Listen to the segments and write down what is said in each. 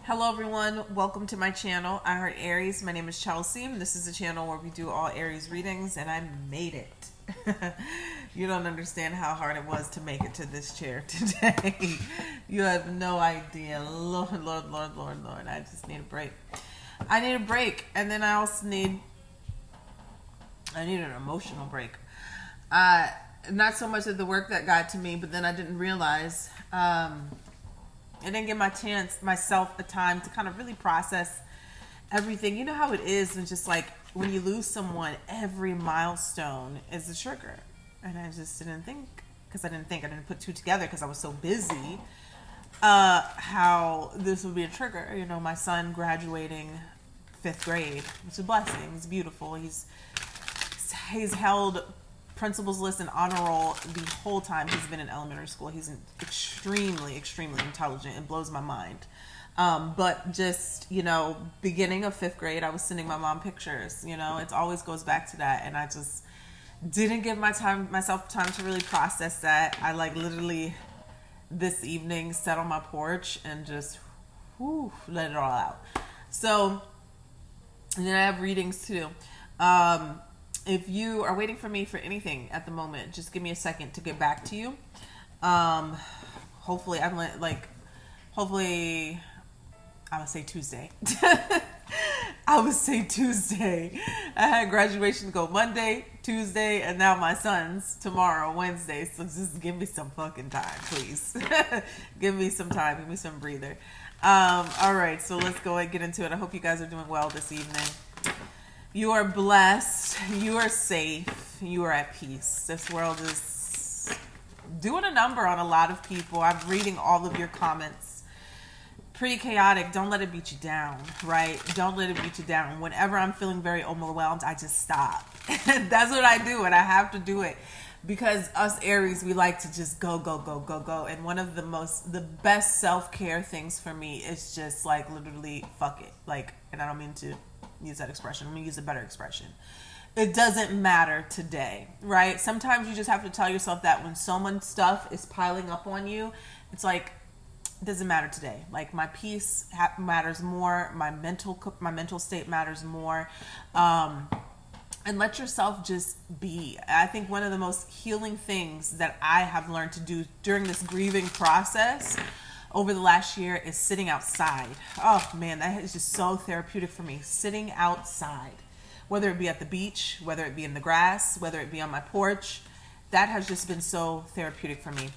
Hello everyone, welcome to my channel. I heard Aries. My name is Chelsea, and this is a channel where we do all Aries readings, and I made it. You don't understand how hard it was to make it to this chair today. You have no idea. Lord, I just need a break. I need a break, and then I also need an emotional break. Not so much of the work that got to me, but then I didn't realize I didn't give myself the time to kind of really process everything. You know how it is, and just like when you lose someone, every milestone is a trigger. And I just didn't think, I didn't put two together because I was so busy, how this would be a trigger. You know, my son graduating 5th grade, it's a blessing. It's beautiful. He's held principal's list and honor roll the whole time he's been in elementary school. He's extremely intelligent. It blows my mind. But just, beginning of 5th grade, I was sending my mom pictures. It always goes back to that. And I just didn't give myself time to really process that. I literally this evening sat on my porch and just let it all out. So, and then I have readings too. If you are waiting for me for anything at the moment, just give me a second to get back to you. Hopefully I would say Tuesday. I would say Tuesday. I had graduation to go Monday, Tuesday, and now my son's tomorrow, Wednesday. So just give me some fucking time, please. Give me some time. Give me some breather. All right, so let's go and get into it. I hope you guys are doing well this evening. You are blessed. You are safe. You are at peace. This world is doing a number on a lot of people. I'm reading all of your comments. Pretty chaotic. Don't let it beat you down, right? Don't let it beat you down. Whenever I'm feeling very overwhelmed, I just stop. That's what I do, and I have to do it. Because us Aries, we like to just go. And one of the best self-care things for me is just literally fuck it. And I don't mean to use that expression. I'm going to use a better expression. It doesn't matter today, right? Sometimes you just have to tell yourself that when so much stuff is piling up on you, it's it doesn't matter today. My peace matters more. My mental state matters more. And let yourself just be. I think one of the most healing things that I have learned to do during this grieving process over the last year is sitting outside. Oh man, that is just so therapeutic for me. Sitting outside, whether it be at the beach, whether it be in the grass, whether it be on my porch, that has just been so therapeutic for me.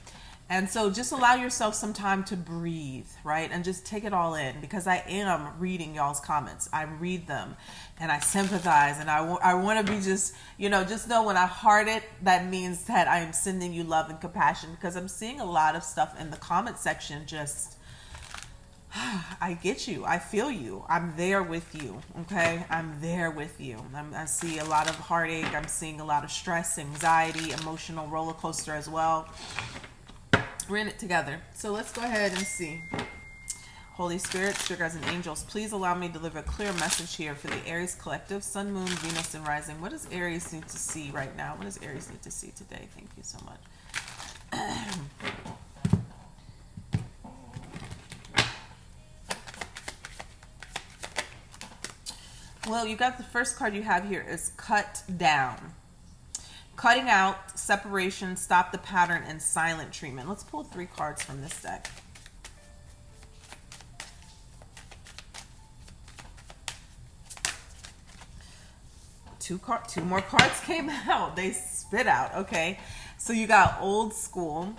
And so just allow yourself some time to breathe, right? And just take it all in, because I am reading y'all's comments. I read them and I sympathize, and I want to be just know when I heart it, that means that I am sending you love and compassion, because I'm seeing a lot of stuff in the comment section. Just, I get you. I feel you. I'm there with you. Okay. I'm there with you. I see a lot of heartache. I'm seeing a lot of stress, anxiety, emotional roller coaster as well. We're in it together. So let's go ahead and see. Holy Spirit, spirit guides, and angels, please allow me to deliver a clear message here for the Aries collective, Sun, Moon, Venus, and Rising. What does Aries need to see right now? What does Aries need to see today? Thank you so much. Well, you got the first card you have here is Cut Down. Cutting out, separation, stop the pattern, and silent treatment. Let's pull 3 cards from this deck. Two more cards came out. They spit out. Okay. So you got old school,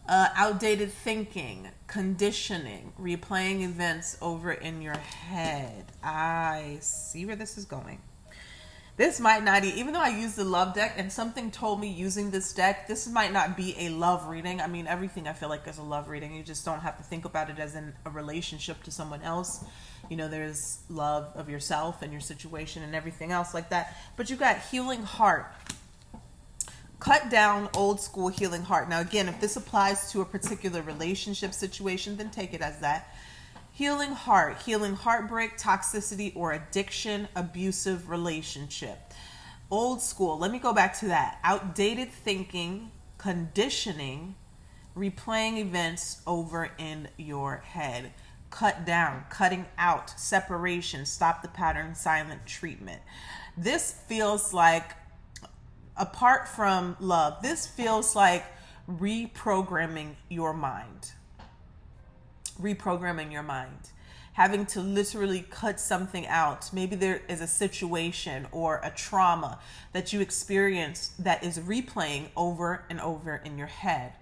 outdated thinking, conditioning, replaying events over in your head. I see where this is going. This might not, even though I use the love deck and something told me using this deck, this might not be a love reading. I mean, everything I feel like is a love reading. You just don't have to think about it as in a relationship to someone else. There's love of yourself and your situation and everything else like that. But you got healing heart. Cut down, old school, healing heart. Now, again, if this applies to a particular relationship situation, then take it as that. Healing heart, healing heartbreak, toxicity, or addiction, abusive relationship. Old school, let me go back to that. Outdated thinking, conditioning, replaying events over in your head. cut down, cutting out, separation, stop the pattern, silent treatment. This feels like, apart from love, this feels like reprogramming your mind. Reprogramming your mind. Having to literally cut something out. Maybe there is a situation or a trauma that you experienced that is replaying over and over in your head.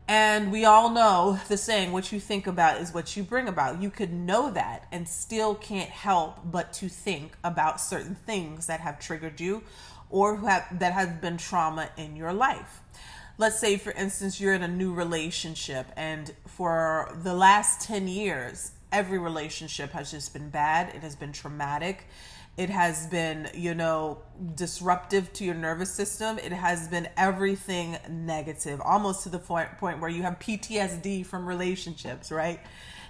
And we all know the saying, what you think about is what you bring about. You could know that and still can't help but to think about certain things that have triggered you or that have been trauma in your life. Let's say, for instance, you're in a new relationship, and for the last 10 years, every relationship has just been bad. It has been traumatic. It has been, disruptive to your nervous system. It has been everything negative, almost to the point where you have PTSD from relationships, right?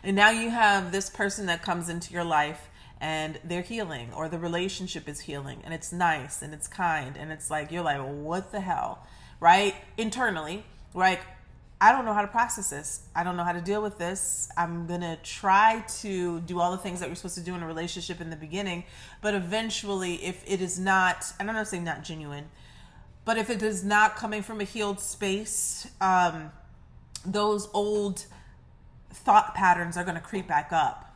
And now you have this person that comes into your life and they're healing, or the relationship is healing, and it's nice and it's kind, and it's like, you're like, what the hell, right? Internally, like, I don't know how to process this. I don't know how to deal with this. I'm going to try to do all the things that we're supposed to do in a relationship in the beginning. But eventually, if it is not, and I'm not saying not genuine, but if it is not coming from a healed space, those old thought patterns are going to creep back up.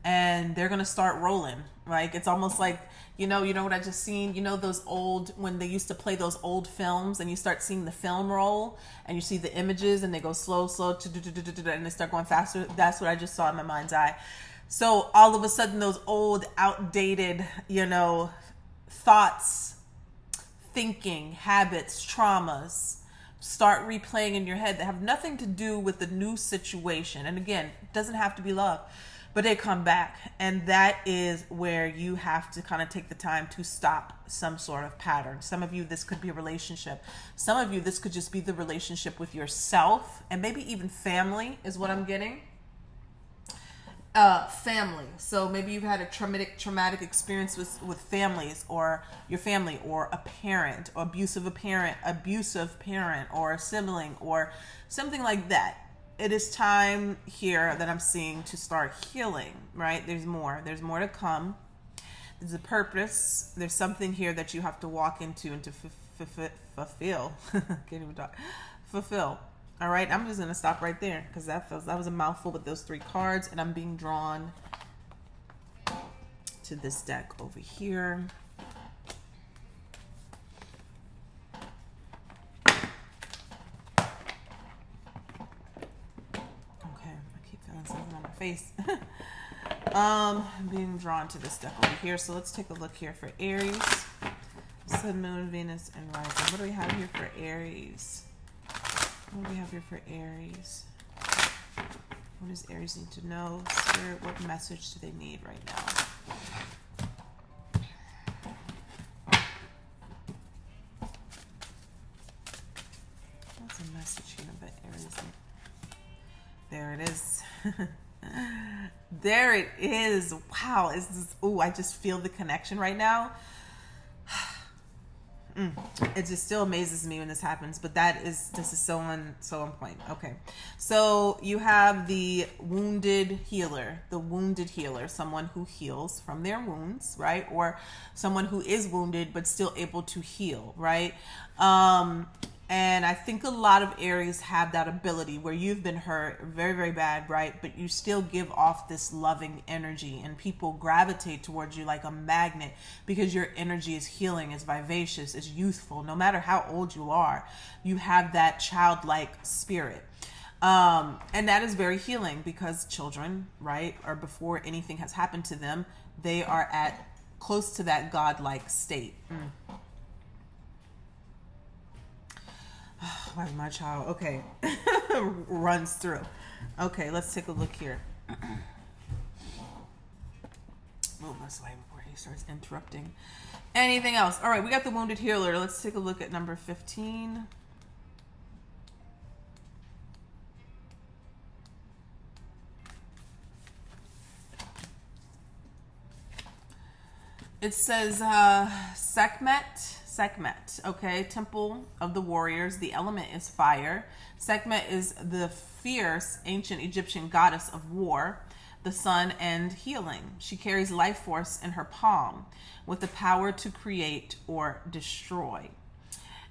And they're going to start rolling. Like, it's almost like, you know what I just seen? Those old, when they used to play those old films, and you start seeing the film roll and you see the images and they go slow, and they start going faster. That's what I just saw in my mind's eye. So all of a sudden, those old, outdated, thoughts, thinking, habits, traumas start replaying in your head that have nothing to do with the new situation. And again, it doesn't have to be love. But they come back, and that is where you have to kind of take the time to stop some sort of pattern. Some of you, this could be a relationship. Some of you, this could just be the relationship with yourself, and maybe even family is what I'm getting. Family. So maybe you've had a traumatic experience with families, or your family, or a parent, or abusive parent, or a sibling, or something like that. It is time here that I'm seeing to start healing, right? There's more to come. There's a purpose. There's something here that you have to walk into and to fulfill. Can't even talk. Fulfill. All right. I'm just going to stop right there, because that was a mouthful with those 3 cards, and I'm being drawn to this deck over here. Face. I'm being drawn to this deck over here. So let's take a look here for Aries, Sun, Moon, Venus, and Rising. What do we have here for Aries? What do we have here for Aries? What does Aries need to know? Spirit, what message do they need right now? What's a message here that Aries needs? There it is. There it is. Wow. I just feel the connection right now. It just still amazes me when this happens, but this is so on point. Okay. So you have the wounded healer, someone who heals from their wounds, right? Or someone who is wounded, but still able to heal, right? And I think a lot of Aries have that ability where you've been hurt very, very bad, right? But you still give off this loving energy, and people gravitate towards you like a magnet because your energy is healing, is vivacious, is youthful. No matter how old you are, you have that childlike spirit. And that is very healing, because children, right, or before anything has happened to them, they are at close to that godlike state. Why my child? Okay. Runs through. Okay, let's take a look here. Move this way before he starts interrupting anything else. All right, we got the wounded healer. Let's take a look at number 15. It says Sekhmet, okay, Temple of the Warriors. The element is fire. Sekhmet is the fierce ancient Egyptian goddess of war. the sun, and healing. She carries life force in her palm with the power to create or destroy.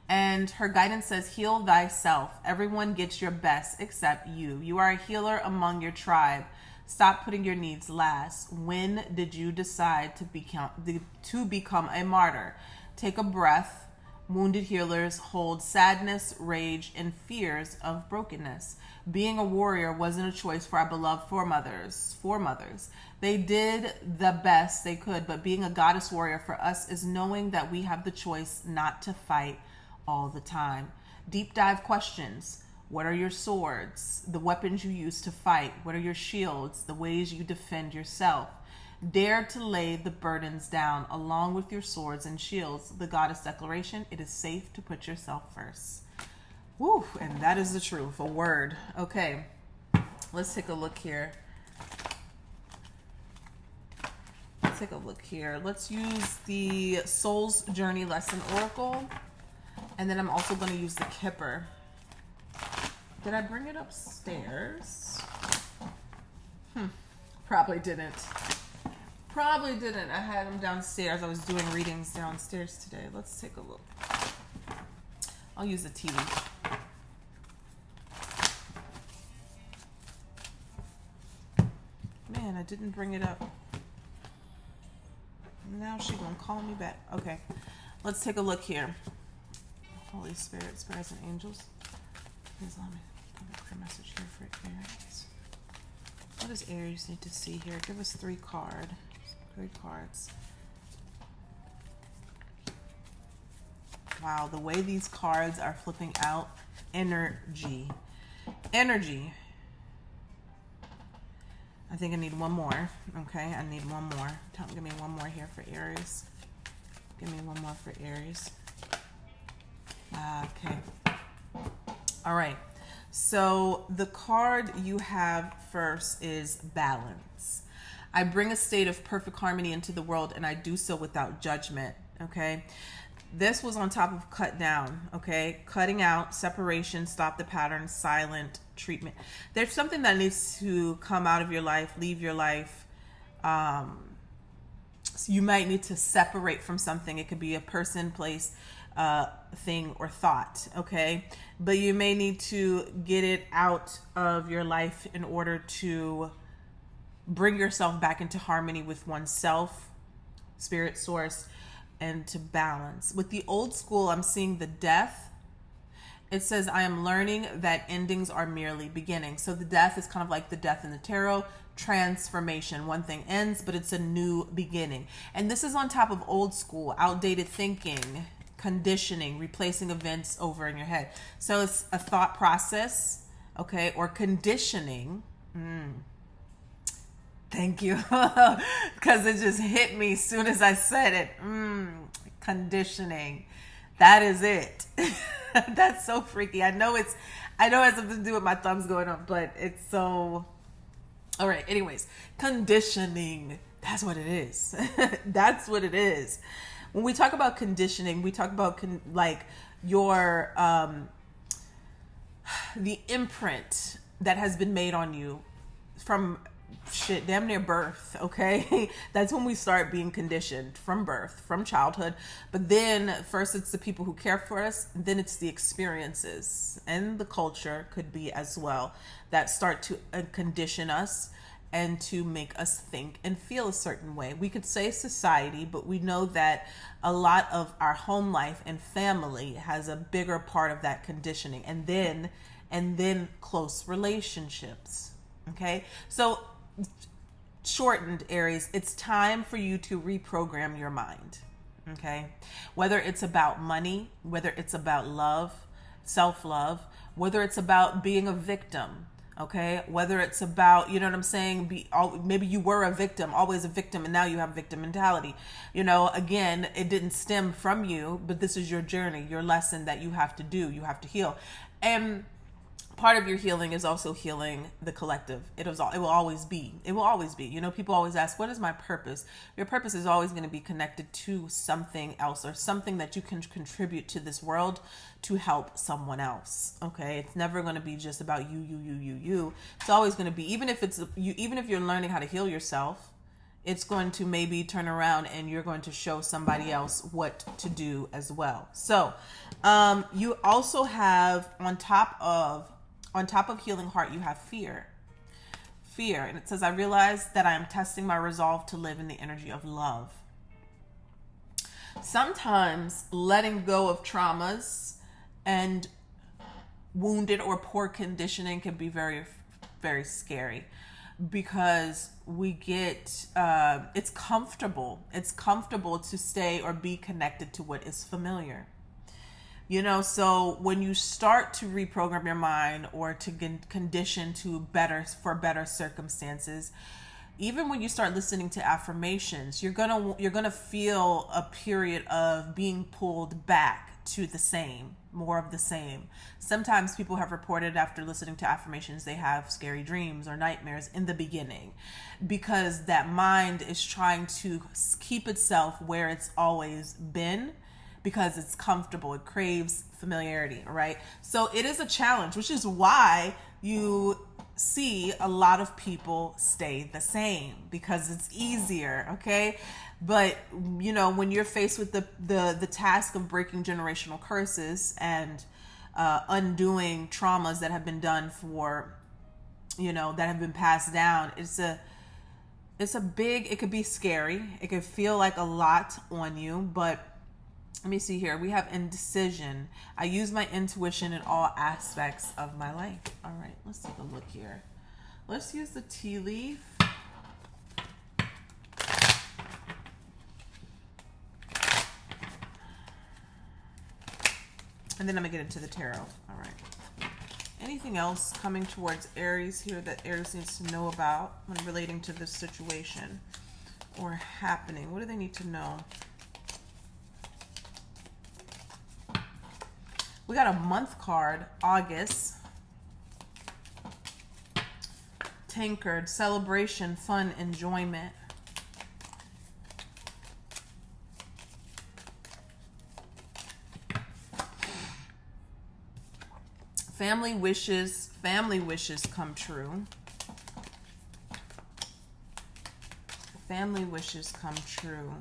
And her guidance says, heal thyself. Everyone gets your best except you. You are a healer among your tribe. Stop putting your needs last. When did you decide to become a martyr? Take a breath. Wounded healers hold sadness, rage, and fears of brokenness. Being a warrior wasn't a choice for our beloved foremothers. They did the best they could, but being a goddess warrior for us is knowing that we have the choice not to fight all the time. Deep dive questions. What are your swords? The weapons you use to fight? What are your shields? The ways you defend yourself? Dare to lay the burdens down along with your swords and shields. The goddess declaration, it is safe to put yourself first. Woo, and that is the truth, a word. Okay, let's take a look here. Let's use the Soul's Journey Lesson Oracle. And then I'm also going to use the Kipper. Did I bring it upstairs? Probably didn't. I had them downstairs. I was doing readings downstairs today. Let's take a look. I'll use the tea leaf. Man, I didn't bring it up. Now she's gonna call me back. Okay, let's take a look here. Holy Spirit, spirits and angels, please allow me to give a clear message here for Aries. What does Aries need to see here? Give us 3 cards. Wow, the way these cards are flipping out. Energy. I think I need one more. Okay, I need one more. Give me one more here for Aries. Give me one more for Aries. Okay. All right. So the card you have first is balance. I bring a state of perfect harmony into the world, and I do so without judgment. Okay. This was on top of cut down. Okay. Cutting out, separation, stop the pattern, silent treatment. There's something that needs to come out of your life, leave your life. So you might need to separate from something. It could be a person, place, thing, or thought. Okay. But you may need to get it out of your life in order to bring yourself back into harmony with oneself, spirit source, and to balance. With the old school, I'm seeing the death. It says, I am learning that endings are merely beginnings. So the death is kind of like the death in the tarot, transformation. One thing ends, but it's a new beginning. And this is on top of old school, outdated thinking, conditioning, replacing events over in your head. So it's a thought process, okay, or conditioning. Thank you. Because it just hit me as soon as I said it. Conditioning. That is it. That's so freaky. I know it has something to do with my thumbs going up, but it's so... All right. Anyways, conditioning. That's what it is. That's what it is. When we talk about conditioning, we talk about your the imprint that has been made on you from damn near birth. Okay. That's when we start being conditioned, from birth, from childhood. But then first it's the people who care for us, then it's the experiences, and the culture could be as well, that start to condition us and to make us think and feel a certain way. We could say society, but we know that a lot of our home life and family has a bigger part of that conditioning, and then close relationships. Okay. So shortened, Aries, it's time for you to reprogram your mind. Okay. Whether it's about money, whether it's about love, self-love, whether it's about being a victim. Okay. Whether it's about, you know what I'm saying? Maybe you were a victim, always a victim, and now you have victim mentality. Again, it didn't stem from you, but this is your journey, your lesson that you have to do. You have to heal. And part of your healing is also healing the collective. It will always be. It will always be. You know, people always ask, what is my purpose? Your purpose is always going to be connected to something else, or something that you can contribute to this world to help someone else. Okay. It's never going to be just about you. It's always going to be, even if you're learning how to heal yourself, it's going to maybe turn around and you're going to show somebody else what to do as well. So, you also have, on top of healing heart, you have fear. And it says, I realize that I am testing my resolve to live in the energy of love. Sometimes letting go of traumas and wounded or poor conditioning can be very, very scary, because we get, it's comfortable to stay or be connected to what is familiar. You know, so when you start to reprogram your mind or to condition to better circumstances, even when you start listening to affirmations, you're gonna feel a period of being pulled back to the same, more of the same. Sometimes people have reported after listening to affirmations, they have scary dreams or nightmares in the beginning, because that mind is trying to keep itself where it's always been, because it's comfortable. It craves familiarity, right? So it is a challenge, which is why you see a lot of people stay the same, because it's easier, okay? But, you know, when you're faced with the task of breaking generational curses and undoing traumas that have been done for, you know, that have been passed down, it could be scary. It could feel like a lot on you, but let me see here. We have indecision. I use my intuition in all aspects of my life. All right, let's take a look here. Let's use the tea leaf. And then I'm going to get into the tarot. All right. Anything else coming towards Aries here that Aries needs to know about when relating to this situation or happening? What do they need to know? We got a month card, August. Tankard, celebration, fun, enjoyment. Family wishes come true. Family wishes come true.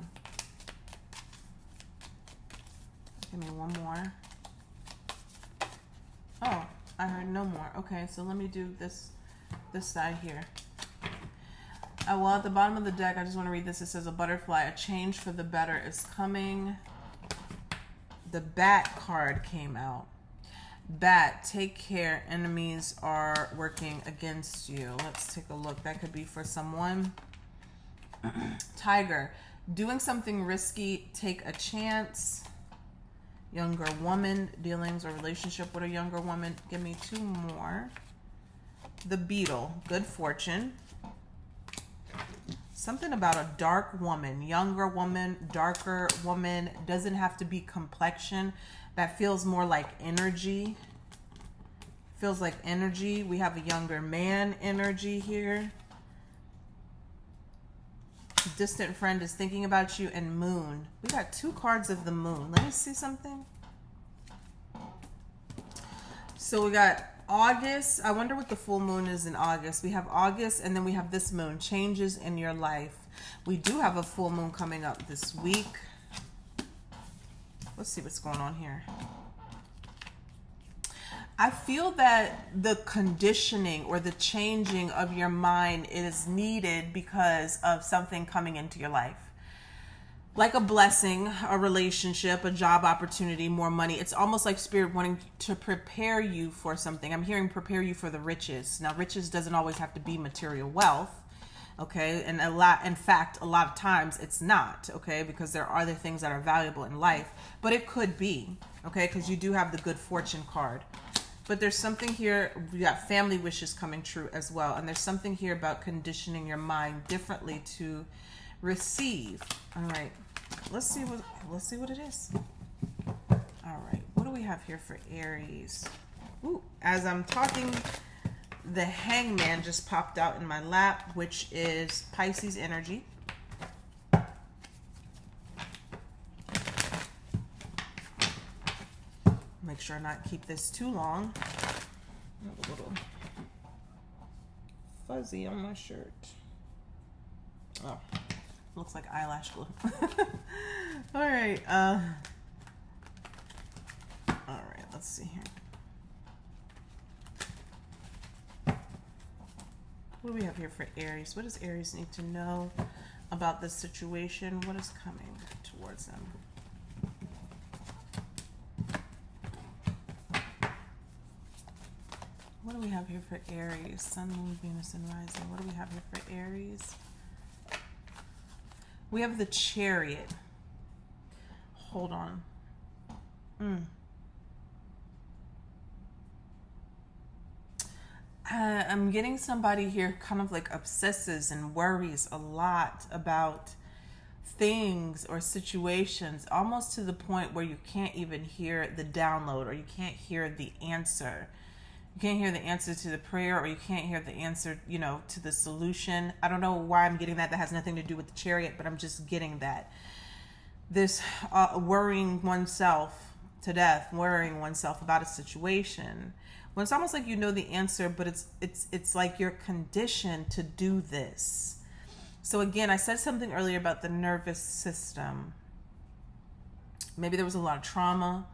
Give me one more. Oh, I heard no more. Okay, so let me do this side here. Well, at the bottom of the deck, I just want to read this. It says, a butterfly, a change for the better is coming. The bat card came out. Bat, take care. Enemies are working against you. Let's take a look. That could be for someone. Tiger, doing something risky, take a chance. Younger woman, dealings or relationship with a younger woman. Give me two more. The beetle, good fortune. Something about a dark woman, younger woman, darker woman. Doesn't have to be complexion. That feels more like energy. Feels like energy. We have a younger man energy here. Distant friend is thinking about you, and moon. We got two cards of the moon. Let me see something. So we got August. I wonder what the full moon is in August. We have August, and then we have this moon. Changes in your life. We do have a full moon coming up this week. Let's see what's going on here. I feel that the conditioning or the changing of your mind is needed because of something coming into your life. Like a blessing, a relationship, a job opportunity, more money. It's almost like spirit wanting to prepare you for something. I'm hearing prepare you for the riches. Now, riches doesn't always have to be material wealth. Okay, and in fact, a lot of times it's not, okay, because there are other things that are valuable in life, but it could be, okay, because you do have the good fortune card. But there's something here, we got family wishes coming true as well, and there's something here about conditioning your mind differently to receive. All right, let's see what it is. All right, what do we have here for Aries? Ooh, as I'm talking, the Hangman just popped out in my lap, which is Pisces energy. Make sure not keep this too long. I have a little fuzzy on my shirt. Oh, looks like eyelash glue. All right. All right. Let's see here. What do we have here for Aries? What does Aries need to know about this situation? What is coming towards them? What do we have here for Aries? Sun, Moon, Venus, and Rising. What do we have here for Aries? We have the Chariot. Hold on. I'm getting somebody here kind of like obsesses and worries a lot about things or situations, almost to the point where you can't even hear the download, or you can't hear the answer. You can't hear the answer to the prayer, or you can't hear the answer, you know, to the solution. I don't know why I'm getting that. That has nothing to do with the Chariot, but I'm just getting that. This worrying oneself to death, worrying oneself about a situation, when it's almost like you know the answer, but it's like you're conditioned to do this. So again, I said something earlier about the nervous system. Maybe there was a lot of trauma,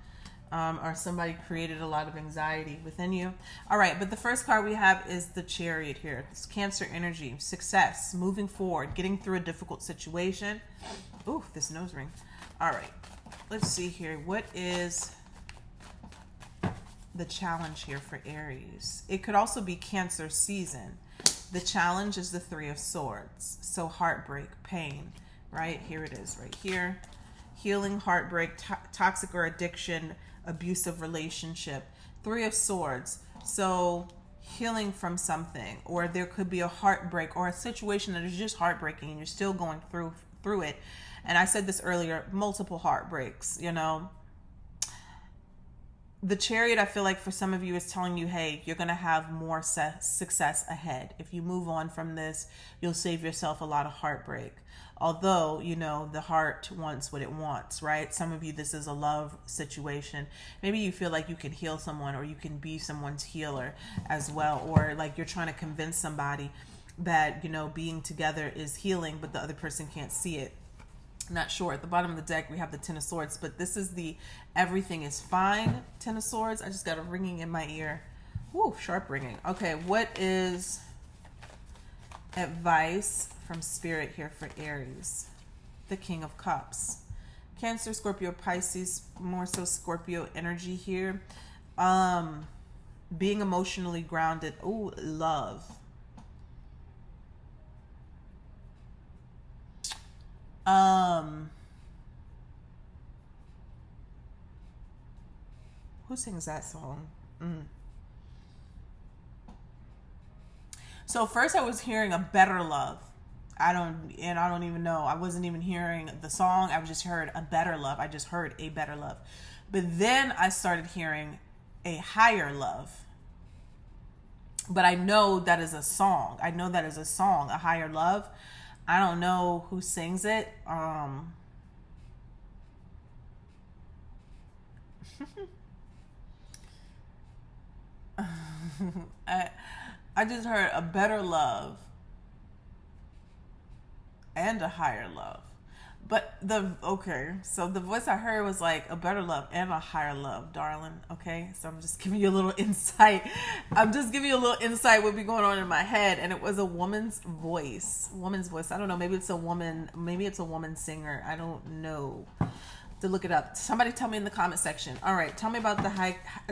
or somebody created a lot of anxiety within you. All right, but the first card we have is the Chariot here. It's Cancer energy, success, moving forward, getting through a difficult situation. Ooh, this nose ring. All right, let's see here. What is the challenge here for Aries? It could also be Cancer season. The challenge is the Three of Swords. So heartbreak, pain, right? Here it is, right here. Healing, heartbreak, toxic or addiction, abusive relationship. Three of Swords. So healing from something, or there could be a heartbreak or a situation that is just heartbreaking and you're still going through it. And I said this earlier, multiple heartbreaks, you know. The Chariot, I feel like for some of you is telling you, hey, you're going to have more success ahead. If you move on from this, you'll save yourself a lot of heartbreak. Although, you know, the heart wants what it wants, right? Some of you, this is a love situation. Maybe you feel like you can heal someone, or you can be someone's healer as well. Or like you're trying to convince somebody that, you know, being together is healing, but the other person can't see it. Not sure. At the bottom of the deck, we have the Ten of Swords, but this is the everything is fine Ten of Swords. I just got a ringing in my ear. Woo, sharp ringing. Okay, what is advice from Spirit here for Aries? The King of Cups. Cancer, Scorpio, Pisces, more so Scorpio energy here. Being emotionally grounded. Ooh, love. Who sings that song? So first I was hearing a better love. I don't even know. I wasn't even hearing the song. I just heard a better love. I just heard a better love. But then I started hearing a higher love. But I know that is a song. I know that is a song, a higher love. I don't know who sings it. I just heard a better love and a higher love. But so the voice I heard was like a better love and a higher love, darling. Okay, so I'm just giving you a little insight. What be going on in my head, and it was a woman's voice. I don't know. Maybe it's a woman. Maybe it's a woman singer. I don't know. To look it up. Somebody tell me in the comment section. All right, tell me about the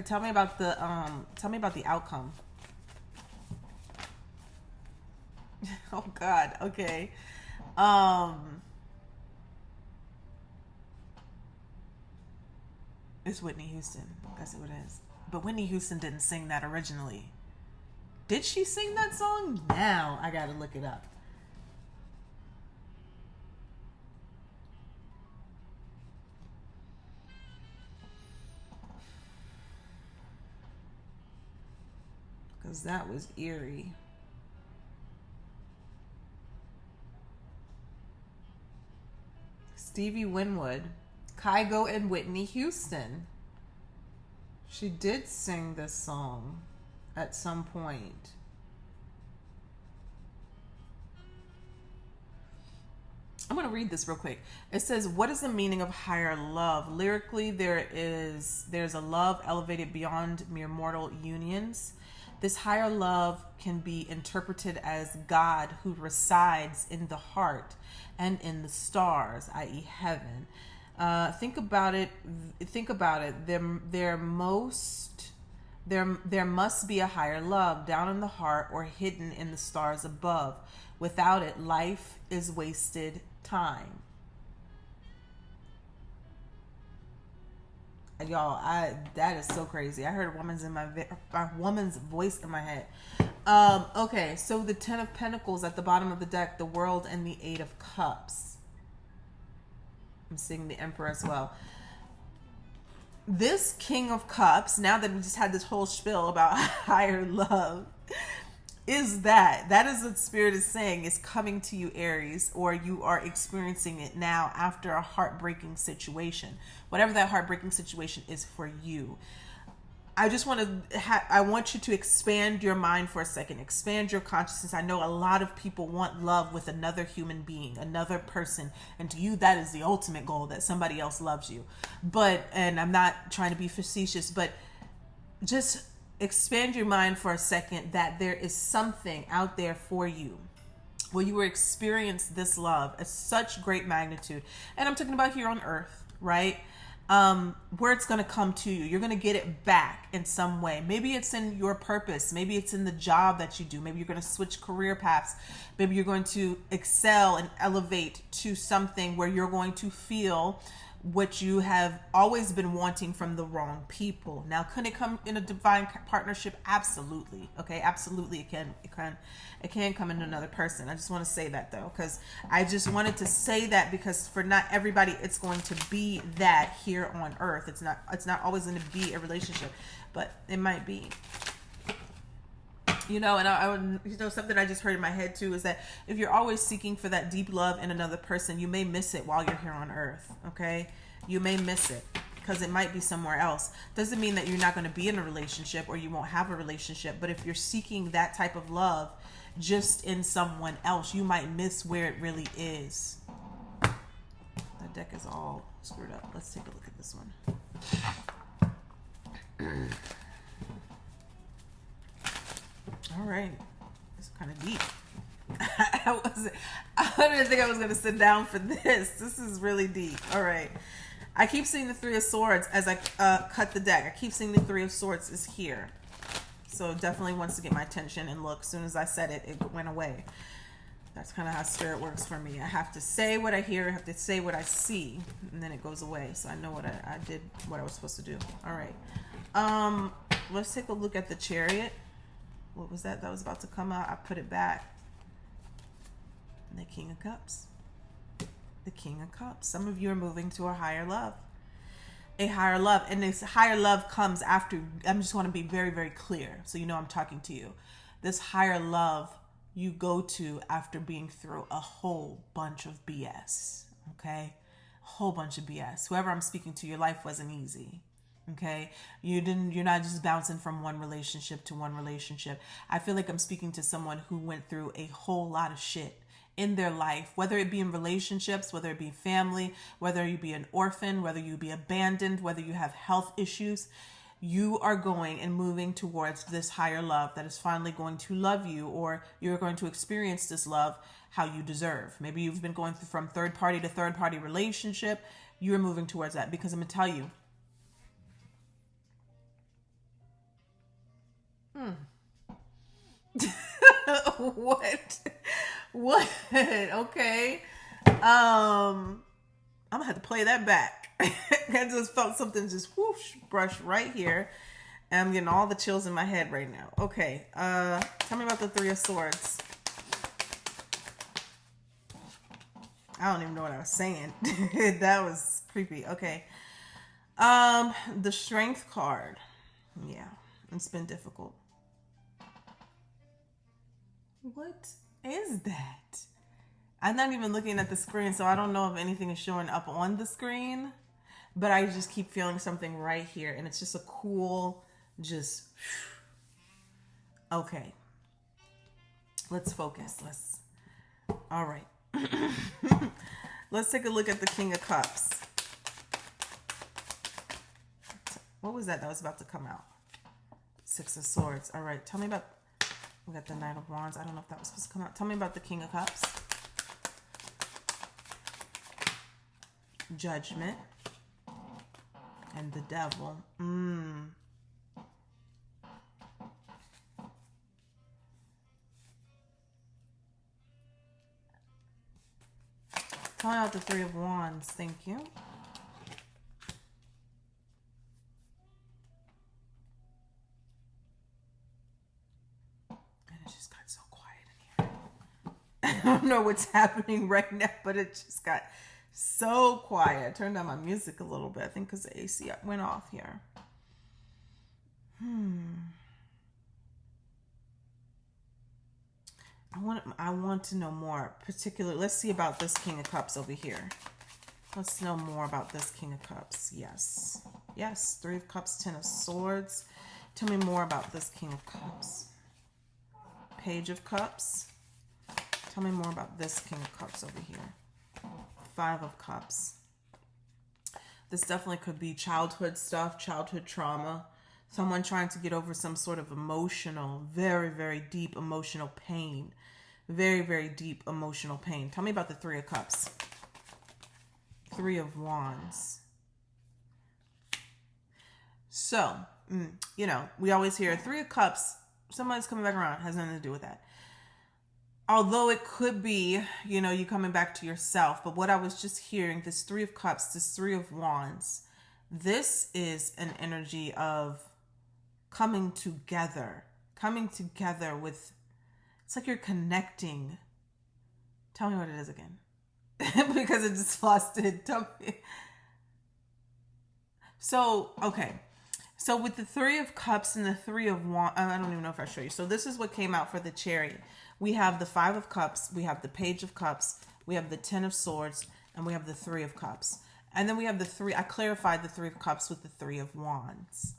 Tell me about the outcome. Oh God. Okay. It's Whitney Houston. That's who it is. But Whitney Houston didn't sing that originally. Did she sing that song? Now I gotta look it up. because that was eerie. Stevie Winwood, Kygo, and Whitney Houston. She did sing this song at some point. I'm going to read this real quick. It says, what is the meaning of higher love? Lyrically, there's a love elevated beyond mere mortal unions. This higher love can be interpreted as God who resides in the heart and in the stars, i.e. heaven. Think about it. There must be a higher love down in the heart or hidden in the stars above. Without it, life is wasted time. Y'all, that is so crazy. I heard a woman's voice in my head. Okay, so the 10 of Pentacles at the bottom of the deck, the World, and the 8 of Cups. I'm seeing the Emperor as well. This King of Cups, now that we just had this whole spiel about higher love, is that is what Spirit is saying is coming to you, Aries, or you are experiencing it now after a heartbreaking situation. Whatever that heartbreaking situation is for you. I just want to I want you to expand your mind for a second, expand your consciousness. I know a lot of people want love with another human being, another person, and to you that is the ultimate goal, that somebody else loves you. And I'm not trying to be facetious, but just expand your mind for a second that there is something out there for you where you will experience this love at such great magnitude. And I'm talking about here on earth, right? Where it's going to come to you. You're going to get it back in some way. Maybe it's in your purpose. Maybe it's in the job that you do. Maybe you're going to switch career paths. Maybe you're going to excel and elevate to something where you're going to feel what you have always been wanting from the wrong people. Now, can it come in a divine partnership? Absolutely. Okay, absolutely it can. It can come in another person. I just want to say that though, because I just wanted to say that because for not everybody it's going to be that here on earth. It's not always going to be a relationship, but it might be. You know, and I would, you know, something I just heard in my head too is that if you're always seeking for that deep love in another person, you may miss it while you're here on earth. Okay, you may miss it because it might be somewhere else. Doesn't mean that you're not going to be in a relationship or you won't have a relationship, but if you're seeking that type of love just in someone else, you might miss where it really is. That deck is all screwed up. Let's take a look at this one. All right, it's kind of deep. I didn't think I was going to sit down for this. This is really deep. All right. I keep seeing the Three of Swords as I cut the deck. I keep seeing the Three of Swords is here. So it definitely wants to get my attention. And look, as soon as I said it, it went away. That's kind of how Spirit works for me. I have to say what I hear. I have to say what I see. And then it goes away. So I know what I did, what I was supposed to do. All right. Let's take a look at the Chariot. What was that? That was about to come out. I put it back. The King of Cups. The King of Cups. Some of you are moving to a higher love. A higher love. And this higher love comes after. I just want to be very, very clear so you know I'm talking to you. This higher love you go to after being through a whole bunch of BS. Okay? A whole bunch of BS. Whoever I'm speaking to, your life wasn't easy. Okay, you're not just bouncing from one relationship to one relationship. I feel like I'm speaking to someone who went through a whole lot of shit in their life, whether it be in relationships, whether it be family, whether you be an orphan, whether you be abandoned, whether you have health issues. You are going and moving towards this higher love that is finally going to love you, or you're going to experience this love how you deserve. Maybe you've been going through from third party to third party relationship. You're moving towards that because I'm going to tell you, What? Okay. I'm gonna have to play that back. I just felt something just whoosh brush right here. And I'm getting all the chills in my head right now. Okay. Tell me about the Three of Swords. I don't even know what I was saying. That was creepy. Okay. The Strength card. Yeah. It's been difficult. What is that? I'm not even looking at the screen, so I don't know if anything is showing up on the screen, but I just keep feeling something right here, and it's just a cool, just, okay. Let's focus. All right. Let's take a look at the King of Cups. What was that was about to come out? Six of Swords. All right. Tell me about, we got the Knight of Wands. I don't know if that was supposed to come out. Tell me about the King of Cups. Judgment. And the Devil. Tell me about the Three of Wands. Thank you. And it just got so quiet in here. I don't know what's happening right now, but it just got so quiet. I turned down my music a little bit, I think, because the AC went off here. I want to know more. Particularly, let's see about this King of Cups over here. Let's know more about this King of Cups. Yes. Yes. Three of Cups, Ten of Swords. Tell me more about this King of Cups. Page of Cups. Tell me more about this King of Cups over here. Five of Cups. This definitely could be childhood stuff, childhood trauma. Someone trying to get over some sort of emotional, very, very deep emotional pain. Very, very deep emotional pain. Tell me about the Three of Cups. Three of Wands. So, you know, we always hear Three of Cups. Somebody's coming back around. Has nothing to do with that. Although it could be, you know, you coming back to yourself. But what I was just hearing, this Three of Cups, this Three of Wands, this is an energy of coming together with, it's like you're connecting. Tell me what it is again. Because it just lost it. Tell me. So, okay. So with the Three of Cups and the Three of Wands, I don't even know if I show you. So this is what came out for the Chariot. We have the Five of Cups, we have the Page of Cups, we have the Ten of Swords, and we have the Three of Cups. And then we have the three, I clarified the Three of Cups with the Three of Wands.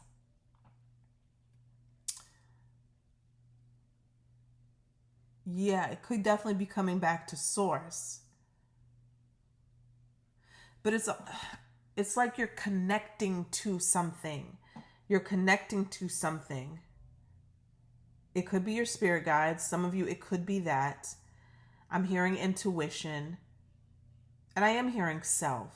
Yeah, it could definitely be coming back to source. But it's like you're connecting to something. You're connecting to something. It could be your spirit guides. Some of you, it could be that. I'm hearing intuition. And I am hearing self.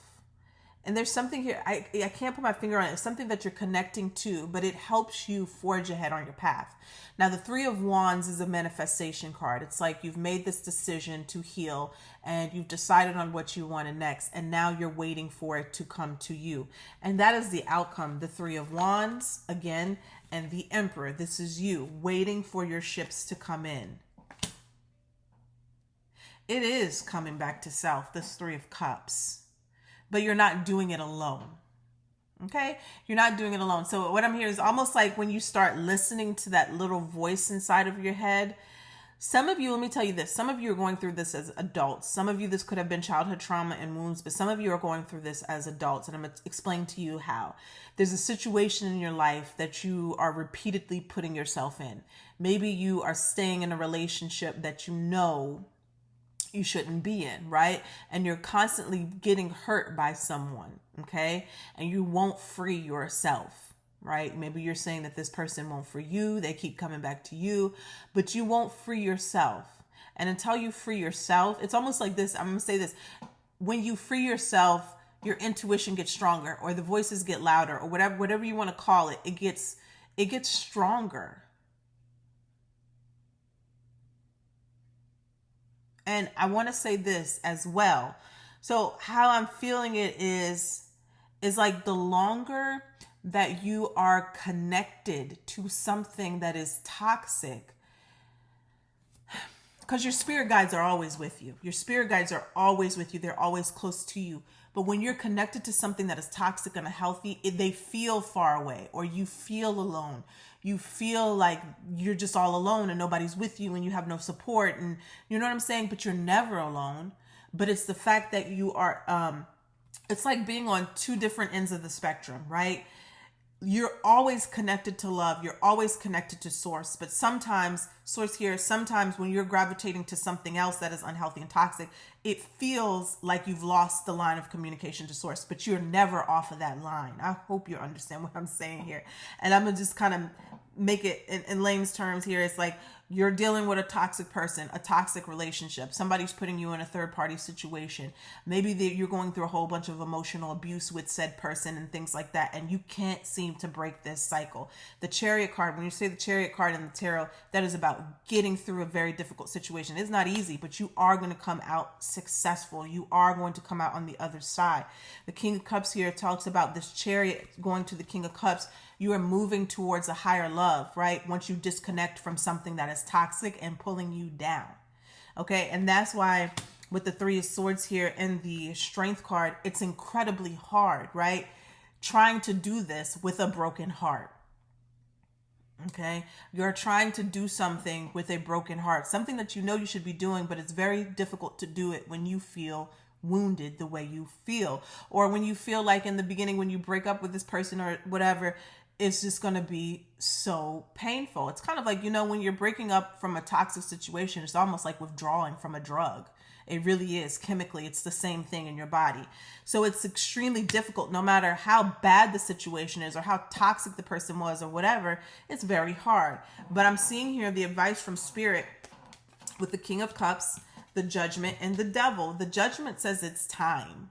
And there's something here, I can't put my finger on it. It's something that you're connecting to, but it helps you forge ahead on your path. Now, the Three of Wands is a manifestation card. It's like you've made this decision to heal and you've decided on what you wanted next. And now you're waiting for it to come to you. And that is the outcome. The Three of Wands, again, and the Emperor. This is you waiting for your ships to come in. It is coming back to self, this Three of Cups. But you're not doing it alone. Okay? You're not doing it alone. So what I'm hearing is almost like when you start listening to that little voice inside of your head. Some of you, let me tell you this, some of you are going through this as adults. Some of you, this could have been childhood trauma and wounds, but some of you are going through this as adults. And I'm going to explain to you how. There's a situation in your life that you are repeatedly putting yourself in. Maybe you are staying in a relationship that you know you shouldn't be in, right? And you're constantly getting hurt by someone, okay? And you won't free yourself, right? Maybe you're saying that this person won't free you. They keep coming back to you, but you won't free yourself. And until you free yourself, it's almost like this. I'm going to say this. When you free yourself, your intuition gets stronger, or the voices get louder, or whatever you want to call it, it gets stronger. And I want to say this as well. So how I'm feeling it is like the longer that you are connected to something that is toxic, Because your spirit guides are always with you. Your spirit guides are always with you. They're always close to you. But when you're connected to something that is toxic and unhealthy, they feel far away, or you feel alone. You feel like you're just all alone and nobody's with you and you have no support. And you know what I'm saying? But you're never alone. But it's the fact that you are, it's like being on two different ends of the spectrum, right? You're always connected to love. You're always connected to source. But sometimes, source here, sometimes when you're gravitating to something else that is unhealthy and toxic, it feels like you've lost the line of communication to source, but you're never off of that line. I hope you understand what I'm saying here. And I'm going to just kind of make it in layman's terms here. It's like you're dealing with a toxic person, a toxic relationship. Somebody's putting you in a third party situation. Maybe you're going through a whole bunch of emotional abuse with said person and things like that. And you can't seem to break this cycle. The Chariot card, when you say the Chariot card in the tarot, that is about getting through a very difficult situation. It's not easy, but you are going to come out successful. You are going to come out on the other side. The King of Cups here talks about this Chariot going to the King of Cups. You are moving towards a higher love, right? Once you disconnect from something that is toxic and pulling you down. Okay. And that's why with the Three of Swords here and the Strength card, it's incredibly hard, right? Trying to do this with a broken heart. Okay. You're trying to do something with a broken heart, something that you know you should be doing, but it's very difficult to do it when you feel wounded the way you feel, or when you feel like in the beginning, when you break up with this person or whatever, it's just going to be so painful. It's kind of like, you know, when you're breaking up from a toxic situation, it's almost like withdrawing from a drug. It really is. Chemically, it's the same thing in your body. So it's extremely difficult, no matter how bad the situation is or how toxic the person was or whatever. It's very hard. But I'm seeing here the advice from Spirit with the King of Cups, the Judgment, and the Devil. The Judgment says it's time.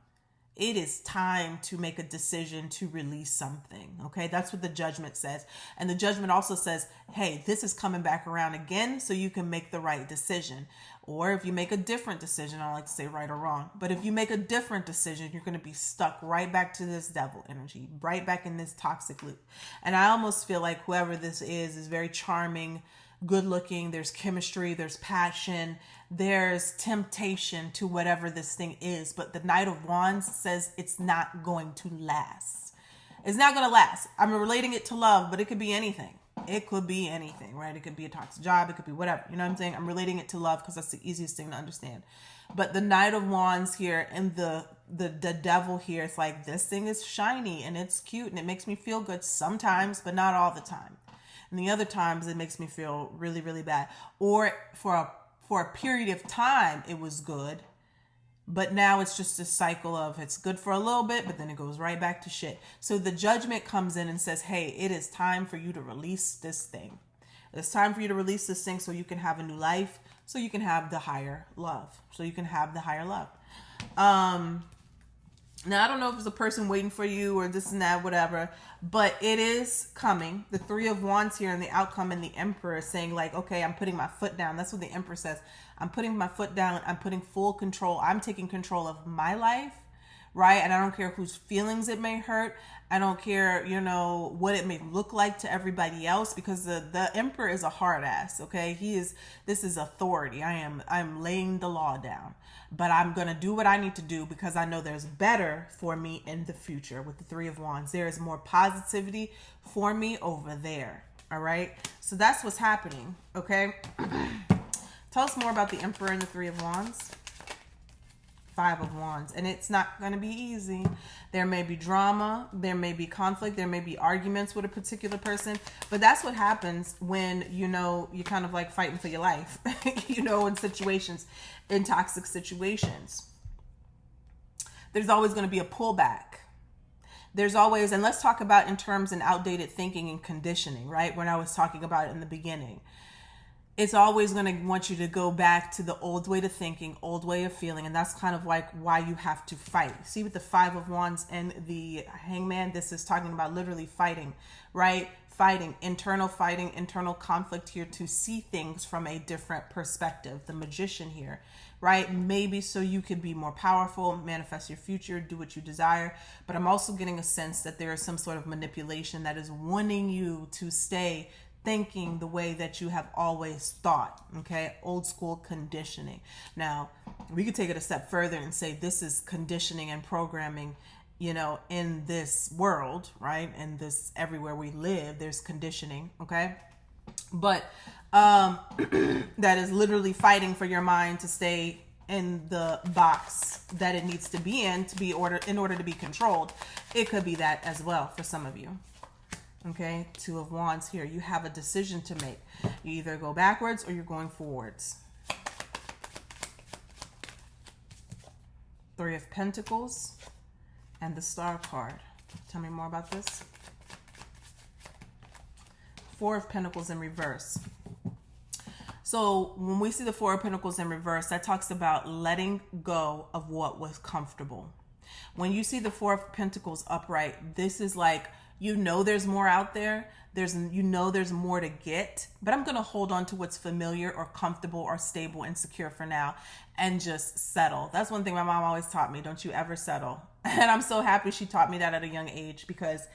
It is time to make a decision to release something. Okay, that's what the Judgment says. And the Judgment also says, hey, this is coming back around again so you can make the right decision. Or if you make a different decision, I don't like to say right or wrong, but if you make a different decision, you're going to be stuck right back to this devil energy, right back in this toxic loop. And I almost feel like whoever this is very charming, good looking, there's chemistry, there's passion, there's temptation to whatever this thing is. But the Knight of Wands says it's not going to last. It's not going to last. I'm relating it to love, but it could be anything. It could be anything, right? It could be a toxic job. It could be whatever. You know what I'm saying? I'm relating it to love because that's the easiest thing to understand. But the Knight of Wands here and the devil here, it's like this thing is shiny and it's cute and it makes me feel good sometimes, but not all the time. And the other times it makes me feel really, really bad. Or for a period of time, it was good. But now it's just a cycle of it's good for a little bit, but then it goes right back to shit. So the Judgment comes in and says, hey, it is time for you to release this thing. It's time for you to release this thing so you can have a new life, so you can have the higher love. So you can have the higher love. Now, I don't know if it's a person waiting for you or this and that, whatever, but it is coming. The Three of Wands here and the outcome and the Emperor saying like, okay, I'm putting my foot down. That's what the Emperor says. I'm putting my foot down. I'm putting full control. I'm taking control of my life, right? And I don't care whose feelings it may hurt. I don't care, you know, what it may look like to everybody else, because the Emperor is a hard ass, okay? This is authority. I'm laying the law down. But I'm going to do what I need to do because I know there's better for me in the future. With the Three of Wands, there is more positivity for me over there. All right. So that's what's happening. Okay. Tell us more about the Emperor and the Three of Wands. Five of Wands. And it's not going to be easy. There may be drama. There may be conflict. There may be arguments with a particular person. But that's what happens when, you know, you're kind of like fighting for your life, you know, in situations, in toxic situations. There's always going to be a pullback. There's always, and let's talk about in terms of outdated thinking and conditioning, right? When I was talking about it in the beginning. It's always going to want you to go back to the old way of thinking, old way of feeling. And that's kind of like why you have to fight. See, with the Five of Wands and the Hangman, this is talking about literally fighting, right? Fighting, internal conflict here to see things from a different perspective. The Magician here, right? Maybe so you could be more powerful, manifest your future, do what you desire. But I'm also getting a sense that there is some sort of manipulation that is wanting you to stay thinking the way that you have always thought. Okay, old school conditioning. Now, we could take it a step further and say this is conditioning and programming, you know, in this world, right? In this, everywhere we live, there's conditioning, okay? But that is literally fighting for your mind to stay in the box that it needs to be in in order to be controlled. It could be that as well for some of you. Okay, Two of Wands here. You have a decision to make. You either go backwards or you're going forwards. Three of Pentacles and the Star card. Tell me more about this. Four of Pentacles in reverse. So when we see the Four of Pentacles in reverse, that talks about letting go of what was comfortable. When you see the Four of Pentacles upright, this is like, you know, there's more out there. There's more to get, but I'm going to hold on to what's familiar or comfortable or stable and secure for now and just settle. That's one thing my mom always taught me. Don't you ever settle. And I'm so happy she taught me that at a young age, because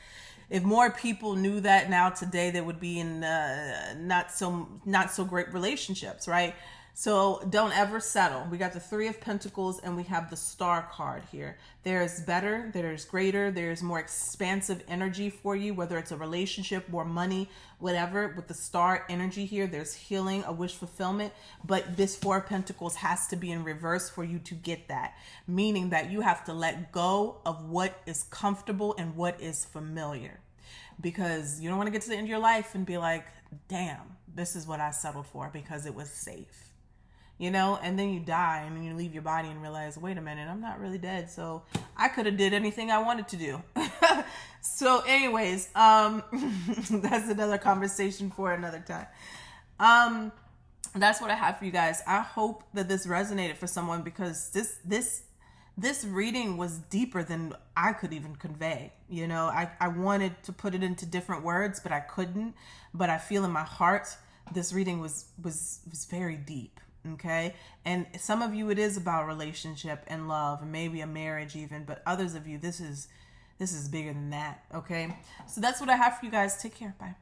if more people knew that now today, they would be in not so great relationships, right? So don't ever settle. We got the Three of Pentacles and we have the Star card here. There's better, there's greater, there's more expansive energy for you, whether it's a relationship, more money, whatever. With the Star energy here, there's healing, a wish fulfillment. But this Four of Pentacles has to be in reverse for you to get that. Meaning that you have to let go of what is comfortable and what is familiar. Because you don't want to get to the end of your life and be like, damn, this is what I settled for because it was safe. You know, and then you die and then you leave your body and realize, wait a minute, I'm not really dead. So I could have did anything I wanted to do. So anyways, that's another conversation for another time. That's what I have for you guys. I hope that this resonated for someone, because this reading was deeper than I could even convey. You know, I wanted to put it into different words, but I couldn't. But I feel in my heart, this reading was very deep. Okay. And some of you, it is about relationship and love and maybe a marriage even, but others of you, this is bigger than that. Okay. So that's what I have for you guys. Take care. Bye.